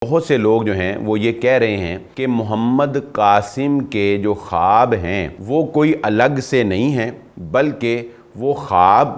بہت سے لوگ جو ہیں وہ یہ کہہ رہے ہیں کہ محمد قاسم کے جو خواب ہیں وہ کوئی الگ سے نہیں ہیں، بلکہ وہ خواب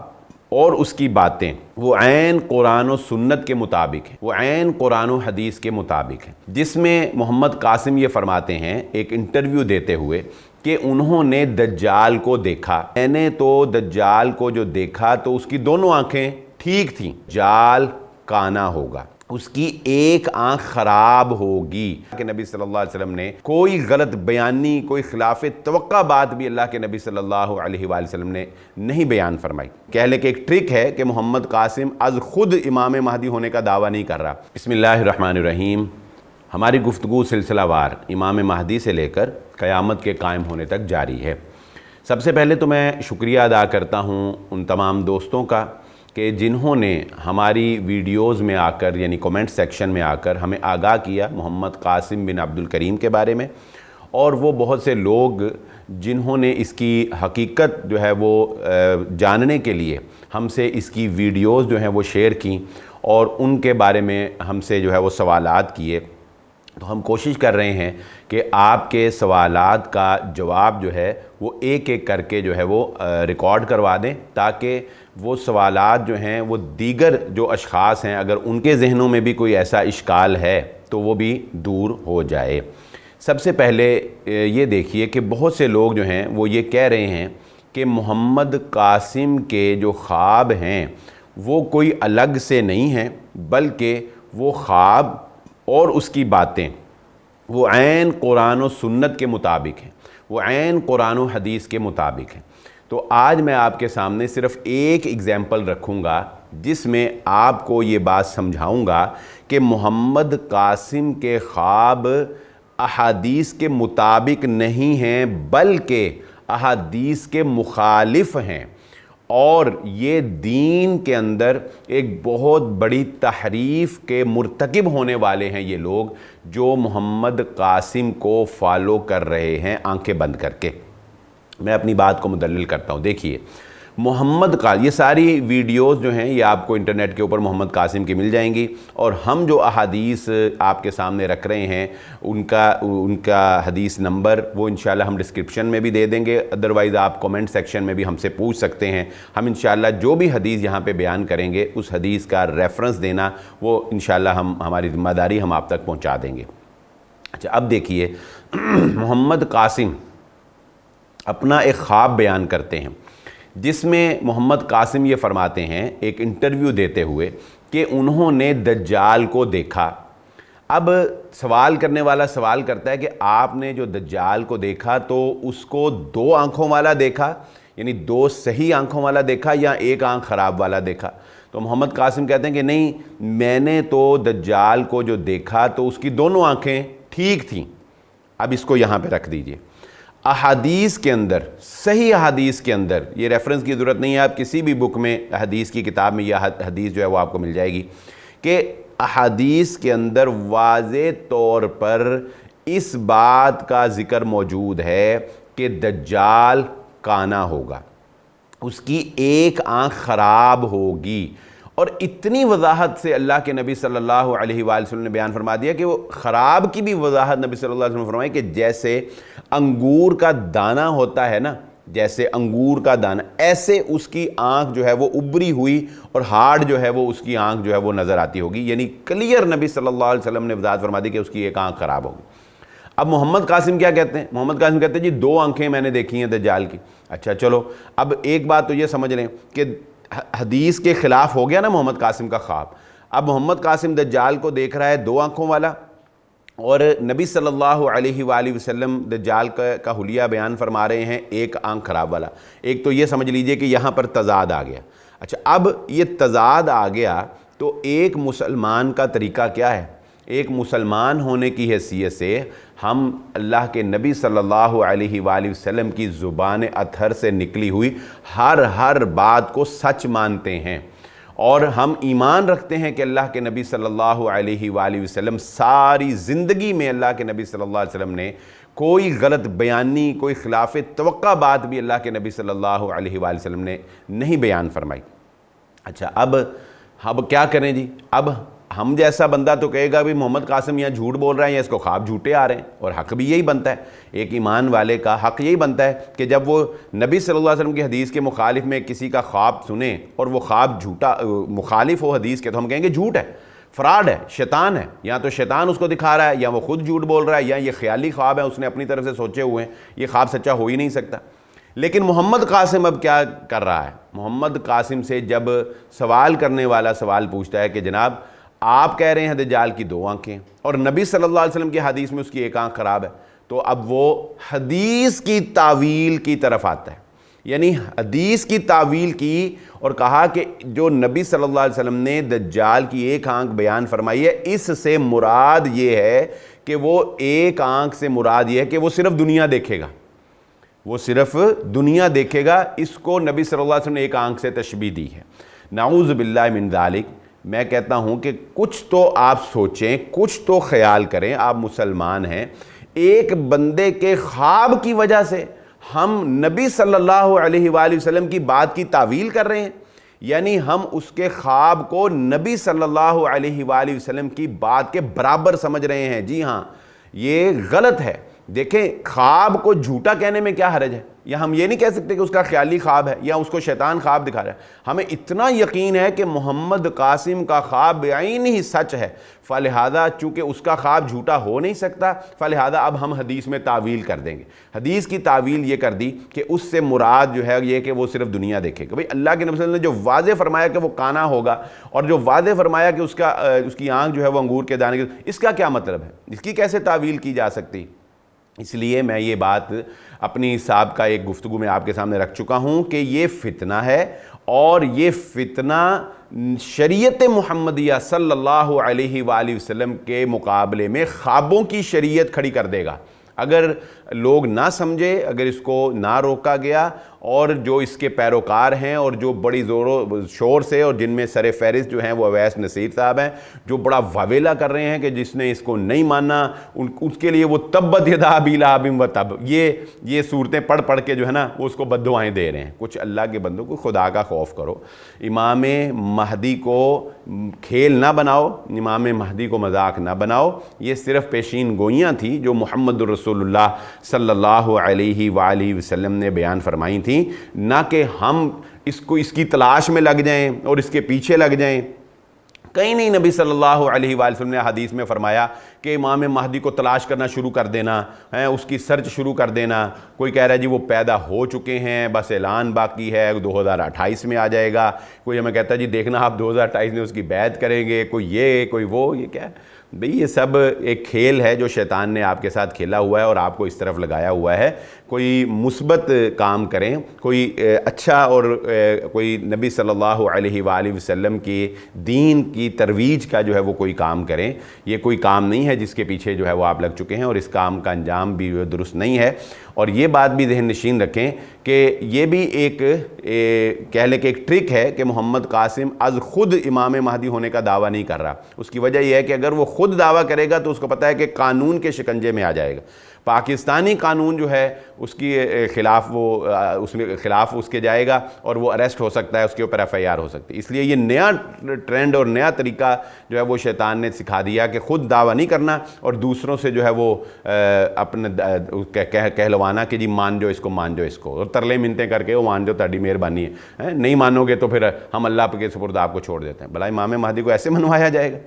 اور اس کی باتیں وہ عین قرآن و سنت کے مطابق ہیں، وہ عین قرآن و حدیث کے مطابق ہیں، جس میں محمد قاسم یہ فرماتے ہیں ایک انٹرویو دیتے ہوئے کہ انہوں نے دجال کو دیکھا۔ میں نے تو دجال کو جو دیکھا تو اس کی دونوں آنکھیں ٹھیک تھیں، دجال کانا ہوگا، اس کی ایک آنکھ خراب ہوگی کہ نبی صلی اللہ علیہ وسلم نے کوئی غلط بیانی، کوئی خلاف توقع بات بھی اللہ کے نبی صلی اللہ علیہ وآلہ وسلم نے نہیں بیان فرمائی۔ کہہ لے کہ ایک ٹرک ہے کہ محمد قاسم از خود امام مہدی ہونے کا دعویٰ نہیں کر رہا۔ بسم اللہ الرحمن الرحیم۔ ہماری گفتگو سلسلہ وار امام مہدی سے لے کر قیامت کے قائم ہونے تک جاری ہے۔ سب سے پہلے تو میں شکریہ ادا کرتا ہوں ان تمام دوستوں کا کہ جنہوں نے ہماری ویڈیوز میں آ کر یعنی کومنٹ سیکشن میں آ کر ہمیں آگاہ کیا محمد قاسم بن عبد الکریم کے بارے میں، اور وہ بہت سے لوگ جنہوں نے اس کی حقیقت جو ہے وہ جاننے کے لیے ہم سے اس کی ویڈیوز جو ہیں وہ شیئر کیں اور ان کے بارے میں ہم سے جو ہے وہ سوالات کیے۔ تو ہم کوشش کر رہے ہیں کہ آپ کے سوالات کا جواب جو ہے وہ ایک ایک کر کے جو ہے وہ ریکارڈ کروا دیں، تاکہ وہ سوالات جو ہیں وہ دیگر جو اشخاص ہیں اگر ان کے ذہنوں میں بھی کوئی ایسا اشکال ہے تو وہ بھی دور ہو جائے۔ سب سے پہلے یہ دیکھیے کہ بہت سے لوگ جو ہیں وہ یہ کہہ رہے ہیں کہ محمد قاسم کے جو خواب ہیں وہ کوئی الگ سے نہیں ہیں، بلکہ وہ خواب اور اس کی باتیں وہ عین قرآن و سنت کے مطابق ہیں، وہ عین قرآن و حدیث کے مطابق ہیں۔ تو آج میں آپ کے سامنے صرف ایک ایگزامپل رکھوں گا جس میں آپ کو یہ بات سمجھاؤں گا کہ محمد قاسم کے خواب احادیث کے مطابق نہیں ہیں بلکہ احادیث کے مخالف ہیں، اور یہ دین کے اندر ایک بہت بڑی تحریف کے مرتکب ہونے والے ہیں یہ لوگ جو محمد قاسم کو فالو کر رہے ہیں آنکھیں بند کر کے۔ میں اپنی بات کو مدلل کرتا ہوں۔ دیکھیے محمد قاسم، یہ ساری ویڈیوز جو ہیں یہ آپ کو انٹرنیٹ کے اوپر محمد قاسم کی مل جائیں گی، اور ہم جو احادیث آپ کے سامنے رکھ رہے ہیں ان کا حدیث نمبر وہ انشاءاللہ ہم ڈسکرپشن میں بھی دے دیں گے، ادروائز آپ کومنٹ سیکشن میں بھی ہم سے پوچھ سکتے ہیں۔ ہم انشاءاللہ جو بھی حدیث یہاں پہ بیان کریں گے اس حدیث کا ریفرنس دینا وہ انشاءاللہ ہماری ذمہ داری ہم آپ تک پہنچا دیں گے۔ اچھا، اب دیکھیے محمد قاسم اپنا ایک خواب بیان کرتے ہیں جس میں محمد قاسم یہ فرماتے ہیں ایک انٹرویو دیتے ہوئے کہ انہوں نے دجال کو دیکھا۔ اب سوال کرنے والا سوال کرتا ہے کہ آپ نے جو دجال کو دیکھا تو اس کو دو آنکھوں والا دیکھا، یعنی دو صحیح آنکھوں والا دیکھا، یا ایک آنکھ خراب والا دیکھا؟ تو محمد قاسم کہتے ہیں کہ نہیں، میں نے تو دجال کو جو دیکھا تو اس کی دونوں آنکھیں ٹھیک تھیں۔ اب اس کو یہاں پہ رکھ دیجئے۔ احادیث کے اندر، صحیح احادیث کے اندر، یہ ریفرنس کی ضرورت نہیں ہے، آپ کسی بھی بک میں حدیث کی کتاب میں یہ حدیث جو ہے وہ آپ کو مل جائے گی کہ احادیث کے اندر واضح طور پر اس بات کا ذکر موجود ہے کہ دجال کانا ہوگا، اس کی ایک آنکھ خراب ہوگی، اور اتنی وضاحت سے اللہ کے نبی صلی اللہ علیہ وآلہ وسلم نے بیان فرما دیا کہ وہ خراب کی بھی وضاحت نبی صلی اللہ علیہ وسلم نے فرمائی کہ جیسے انگور کا دانہ ہوتا ہے نا، جیسے انگور کا دانہ، ایسے اس کی آنکھ جو ہے وہ ابری ہوئی اور ہارڈ جو ہے وہ اس کی آنکھ جو ہے وہ نظر آتی ہوگی، یعنی کلیئر نبی صلی اللہ علیہ وسلم نے وضاحت فرما دی کہ اس کی ایک آنکھ خراب ہوگی۔ اب محمد قاسم کیا کہتے ہیں؟ محمد قاسم کہتے ہیں جی دو آنکھیں میں نے دیکھی ہیں دجال کی۔ اچھا چلو، اب ایک بات تو یہ سمجھ لیں کہ حدیث کے خلاف ہو گیا نا محمد قاسم کا خواب۔ اب محمد قاسم دجال کو دیکھ رہا ہے دو آنکھوں والا، اور نبی صلی اللہ علیہ وآلہ وسلم دجال کا حلیہ بیان فرما رہے ہیں ایک آنکھ خراب والا۔ ایک تو یہ سمجھ لیجئے کہ یہاں پر تضاد آ گیا۔ اچھا، اب یہ تضاد آ گیا تو ایک مسلمان کا طریقہ کیا ہے؟ ایک مسلمان ہونے کی حیثیت سے ہم اللہ کے نبی صلی اللہ علیہ وآلہ وسلم کی زبان اطہر سے نکلی ہوئی ہر بات کو سچ مانتے ہیں، اور ہم ایمان رکھتے ہیں کہ اللہ کے نبی صلی اللہ علیہ وآلہ وسلم ساری زندگی میں اللہ کے نبی صلی اللہ علیہ وسلم نے کوئی غلط بیانی، کوئی خلاف توقع بات بھی اللہ کے نبی صلی اللہ علیہ وآلہ وسلم نے نہیں بیان فرمائی۔ اچھا، اب کیا کریں جی؟ اب ہم جیسا بندہ تو کہے گا بھی محمد قاسم یہاں جھوٹ بول رہا ہے یا اس کو خواب جھوٹے آ رہے ہیں، اور حق بھی یہی بنتا ہے، ایک ایمان والے کا حق یہی بنتا ہے کہ جب وہ نبی صلی اللہ علیہ وسلم کی حدیث کے مخالف میں کسی کا خواب سنیں اور وہ خواب جھوٹا مخالف ہو حدیث کے، تو ہم کہیں گے جھوٹ ہے، فراڈ ہے، شیطان ہے، یا تو شیطان اس کو دکھا رہا ہے، یا وہ خود جھوٹ بول رہا ہے، یا یہ خیالی خواب ہے، اس نے اپنی طرف سے سوچے ہوئے ہیں، یہ خواب سچا ہو ہی نہیں سکتا۔ لیکن محمد قاسم اب کیا کر رہا ہے؟ محمد قاسم سے جب سوال کرنے والا سوال پوچھتا ہے کہ جناب آپ کہہ رہے ہیں دجال کی 2 آنکھیں اور نبی صلی اللہ علیہ وسلم کی حدیث میں اس کی 1 آنکھ خراب ہے، تو اب وہ حدیث کی تعویل کی طرف آتا ہے، یعنی حدیث کی تعویل کی اور کہا کہ جو نبی صلی اللہ علیہ وسلم نے دجال کی 1 آنکھ بیان فرمائی ہے، اس سے مراد یہ ہے کہ وہ 1 آنکھ سے مراد یہ ہے کہ وہ صرف دنیا دیکھے گا، وہ صرف دنیا دیکھے گا، اس کو نبی صلی اللہ علیہ وسلم نے 1 آنکھ سے تشبیہ دی ہے۔ نعوذ باللہ من ذالک، میں کہتا ہوں کہ کچھ تو آپ سوچیں، کچھ تو خیال کریں، آپ مسلمان ہیں، ایک بندے کے خواب کی وجہ سے ہم نبی صلی اللہ علیہ وآلہ وسلم کی بات کی تعویل کر رہے ہیں، یعنی ہم اس کے خواب کو نبی صلی اللہ علیہ وآلہ وسلم کی بات کے برابر سمجھ رہے ہیں۔ جی ہاں، یہ غلط ہے۔ دیکھیں، خواب کو جھوٹا کہنے میں کیا حرج ہے؟ یا ہم یہ نہیں کہہ سکتے کہ اس کا خیالی خواب ہے یا اس کو شیطان خواب دکھا رہا ہے۔ ہمیں اتنا یقین ہے کہ محمد قاسم کا خواب بعین ہی سچ ہے، فلہذا چونکہ اس کا خواب جھوٹا ہو نہیں سکتا، فلہذا اب ہم حدیث میں تعویل کر دیں گے۔ حدیث کی تعویل یہ کر دی کہ اس سے مراد جو ہے یہ کہ وہ صرف دنیا دیکھے گا۔ بھئی اللہ کے نبی صلی اللہ علیہ وسلم نے جو واضح فرمایا کہ وہ کانا ہوگا، اور جو واضح فرمایا کہ اس کی آنکھ جو ہے وہ انگور کے دانے کی، اس کا کیا مطلب ہے؟ اس کی کیسے تعویل کی جا سکتی؟ اس لیے میں یہ بات اپنی سابقہ ایک گفتگو میں آپ کے سامنے رکھ چکا ہوں کہ یہ فتنہ ہے، اور یہ فتنہ شریعت محمدیہ صلی اللہ علیہ وآلہ وسلم کے مقابلے میں خوابوں کی شریعت کھڑی کر دے گا۔ اگر لوگ نہ سمجھے، اگر اس کو نہ روکا گیا، اور جو اس کے پیروکار ہیں اور جو بڑی زور و شور سے، اور جن میں سر فہرست جو ہیں وہ اویس نصیر صاحب ہیں، جو بڑا واویلا کر رہے ہیں کہ جس نے اس کو نہیں مانا اس کے لیے وہ تبت یدا ابی لہب و تب، یہ صورتیں پڑھ کے جو ہے نا وہ اس کو بد دعائیں دے رہے ہیں۔ کچھ اللہ کے بندوں کو خدا کا خوف کرو، امام مہدی کو کھیل نہ بناؤ، امام مہدی کو مذاق نہ بناؤ، یہ صرف پیشین گوئیاں تھیں جو محمد الرسول اللہ صلی اللہ علیہ وآلہ وسلم نے بیان فرمائی تھیں، نہ کہ ہم اس کی تلاش میں لگ جائیں اور اس کے پیچھے لگ جائیں۔ کہیں نہیں نبی صلی اللہ علیہ وآلہ وسلم نے حدیث میں فرمایا کہ امام مہدی کو تلاش کرنا شروع کر دینا ہے، اس کی سرچ شروع کر دینا۔ کوئی کہہ رہا ہے جی وہ پیدا ہو چکے ہیں، بس اعلان باقی ہے، 2028 میں آ جائے گا۔ کوئی ہمیں کہتا ہے جی دیکھنا آپ 2028 میں اس کی بیعت کریں گے، کوئی یہ کوئی وہ، یہ کیا ہے بھئی؟ یہ سب ایک کھیل ہے جو شیطان نے آپ کے ساتھ کھیلا ہوا ہے اور آپ کو اس طرف لگایا ہوا ہے۔ کوئی مثبت کام کریں، کوئی اچھا، اور کوئی نبی صلی اللہ علیہ وآلہ وسلم کی دین کی ترویج کا جو ہے وہ کوئی کام کریں۔ یہ کوئی کام نہیں ہے جس کے پیچھے جو ہے وہ آپ لگ چکے ہیں، اور اس کام کا انجام بھی درست نہیں ہے۔ اور یہ بات بھی ذہن نشین رکھیں کہ یہ بھی ایک کہہ لیں کہ ایک ٹرک ہے کہ محمد قاسم از خود امام مہدی ہونے کا دعویٰ نہیں کر رہا۔ اس کی وجہ یہ ہے کہ اگر وہ خود دعویٰ کرے گا تو اس کو پتہ ہے کہ قانون کے شکنجے میں آ جائے گا۔ پاکستانی قانون جو ہے اس کی خلاف اس کے جائے گا اور وہ اریسٹ ہو سکتا ہے، اس کے اوپر FIR ہو سکتی ہے۔ اس لیے یہ نیا ٹرینڈ اور نیا طریقہ جو ہے وہ شیطان نے سکھا دیا کہ خود دعویٰ نہیں کرنا اور دوسروں سے جو ہے وہ اپنے کہلوانا کہ جی مان جو اس کو، مان جو اس کو، اور ترلے منتیں کر کے وہ مان جو تہاڈی مہربانی ہے، نہیں مانو گے تو پھر ہم اللہ کے سپرد آپ کو چھوڑ دیتے ہیں۔ بھلا امام مہدی کو ایسے منوایا جائے گا؟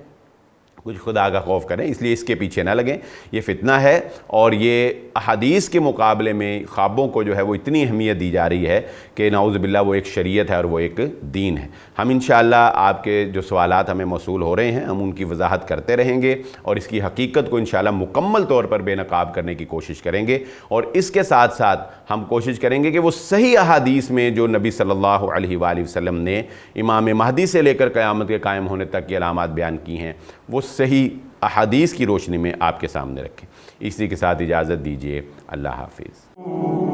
کچھ خدا کا خوف کریں، اس لیے اس کے پیچھے نہ لگیں۔ یہ فتنہ ہے، اور یہ احادیث کے مقابلے میں خوابوں کو جو ہے وہ اتنی اہمیت دی جا رہی ہے کہ نعوذ باللہ وہ ایک شریعت ہے اور وہ ایک دین ہے۔ ہم انشاءاللہ آپ کے جو سوالات ہمیں موصول ہو رہے ہیں ہم ان کی وضاحت کرتے رہیں گے، اور اس کی حقیقت کو انشاءاللہ مکمل طور پر بے نقاب کرنے کی کوشش کریں گے، اور اس کے ساتھ ساتھ ہم کوشش کریں گے کہ وہ صحیح احادیث میں جو نبی صلی اللہ علیہ وآلہ وسلم نے امام مہدی سے لے کر قیامت کے قائم ہونے تک کی علامات بیان کی ہیں، وہ صحیح احادیث کی روشنی میں آپ کے سامنے رکھیں۔ اسی کے ساتھ اجازت دیجیے، اللہ حافظ۔